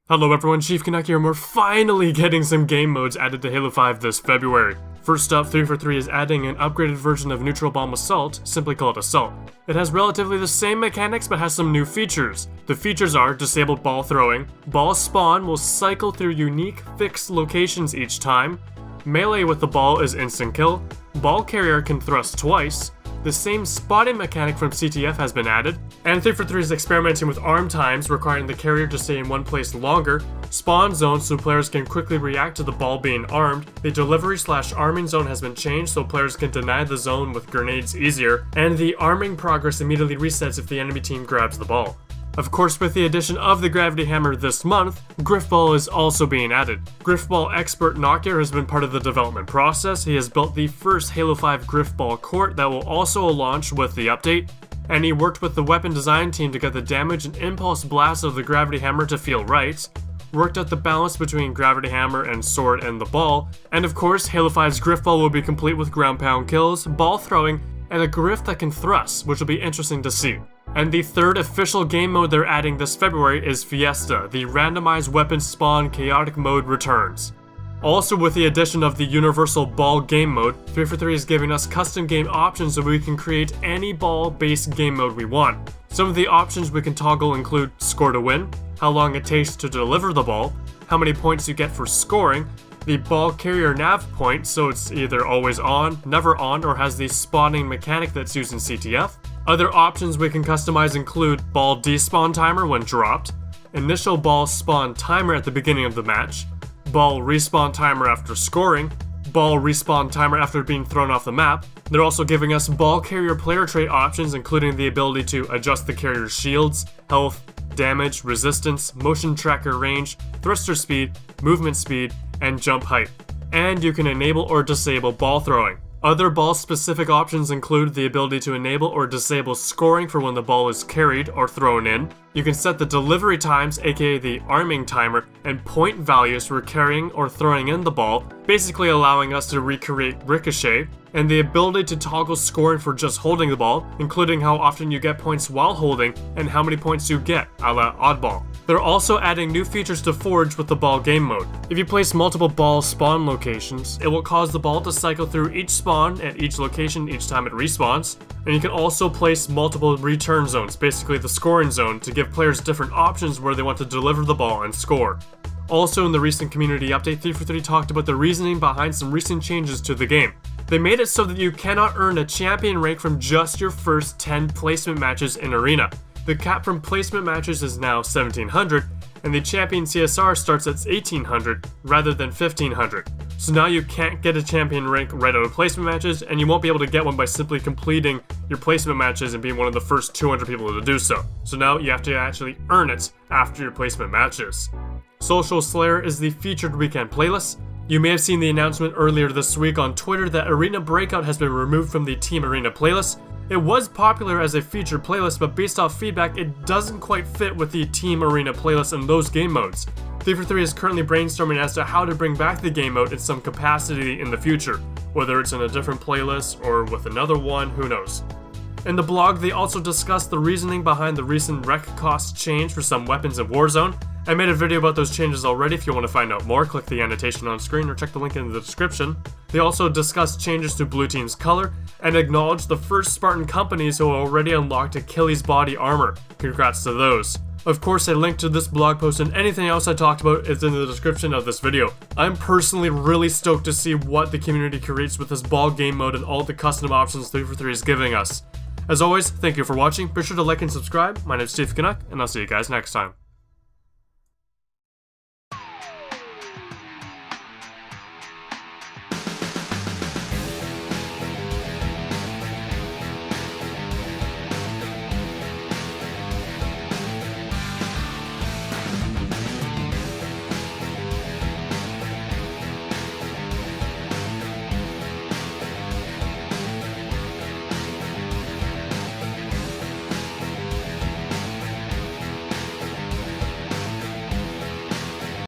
Hello everyone, Chief Canuck here, and we're finally getting some game modes added to Halo 5 this February. First up, 343 is adding an upgraded version of Neutral Bomb Assault, simply called Assault. It has relatively the same mechanics but has some new features. The features are disabled ball throwing, ball spawn will cycle through unique fixed locations each time, melee with the ball is instant kill, ball carrier can thrust twice, the same spotting mechanic from CTF has been added, and 343 is experimenting with arm times, requiring the carrier to stay in one place longer, spawn zones so players can quickly react to the ball being armed, the delivery/arming zone has been changed so players can deny the zone with grenades easier, and the arming progress immediately resets if the enemy team grabs the ball. Of course, with the addition of the Gravity Hammer this month, Grifball is also being added. Grifball expert Nokia has been part of the development process. He has built the first Halo 5 Grifball court that will also launch with the update, and he worked with the weapon design team to get the damage and impulse blast of the Gravity Hammer to feel right, worked out the balance between Gravity Hammer and sword and the ball, and of course, Halo 5's Grifball will be complete with ground pound kills, ball throwing, and a Grif that can thrust, which will be interesting to see. And the third official game mode they're adding this February is Fiesta, the randomized weapon spawn chaotic mode returns. Also, with the addition of the universal ball game mode, 343 is giving us custom game options so we can create any ball-based game mode we want. Some of the options we can toggle include score to win, how long it takes to deliver the ball, how many points you get for scoring, the ball carrier nav point, so it's either always on, never on, or has the spawning mechanic that's used in CTF. Other options we can customize include ball despawn timer when dropped, initial ball spawn timer at the beginning of the match, ball respawn timer after scoring, ball respawn timer after being thrown off the map. They're also giving us ball carrier player trait options, including the ability to adjust the carrier's shields, health, damage, resistance, motion tracker range, thruster speed, movement speed, and jump height. And you can enable or disable ball throwing. Other ball-specific options include the ability to enable or disable scoring for when the ball is carried or thrown in. You can set the delivery times, aka the arming timer, and point values for carrying or throwing in the ball, basically allowing us to recreate ricochet, and the ability to toggle scoring for just holding the ball, including how often you get points while holding and how many points you get, a la Oddball. They're also adding new features to Forge with the ball game mode. If you place multiple ball spawn locations, it will cause the ball to cycle through each spawn at each location each time it respawns, and you can also place multiple return zones, basically the scoring zone, to give players different options where they want to deliver the ball and score. Also, in the recent community update, 343 talked about the reasoning behind some recent changes to the game. They made it so that you cannot earn a champion rank from just your first 10 placement matches in Arena. The cap from placement matches is now 1700, and the champion CSR starts at 1800 rather than 1500. So now you can't get a champion rank right out of placement matches, and you won't be able to get one by simply completing your placement matches and being one of the first 200 people to do so. So now you have to actually earn it after your placement matches. Social Slayer is the featured weekend playlist. You may have seen the announcement earlier this week on Twitter that Arena Breakout has been removed from the Team Arena playlist. It was popular as a featured playlist, but based off feedback, it doesn't quite fit with the Team Arena playlist and those game modes. 343 is currently brainstorming as to how to bring back the game mode in some capacity in the future, whether it's in a different playlist or with another one, who knows. In the blog, they also discussed the reasoning behind the recent rec cost change for some weapons in Warzone. I made a video about those changes already. If you want to find out more, click the annotation on screen or check the link in the description. They also discussed changes to Blue Team's color and acknowledged the first Spartan companies who already unlocked Achilles body armor. Congrats to those. Of course, a link to this blog post and anything else I talked about is in the description of this video. I'm personally really stoked to see what the community creates with this ball game mode and all the custom options 343 is giving us. As always, thank you for watching. Be sure to like and subscribe. My name is Chief Canuck, and I'll see you guys next time.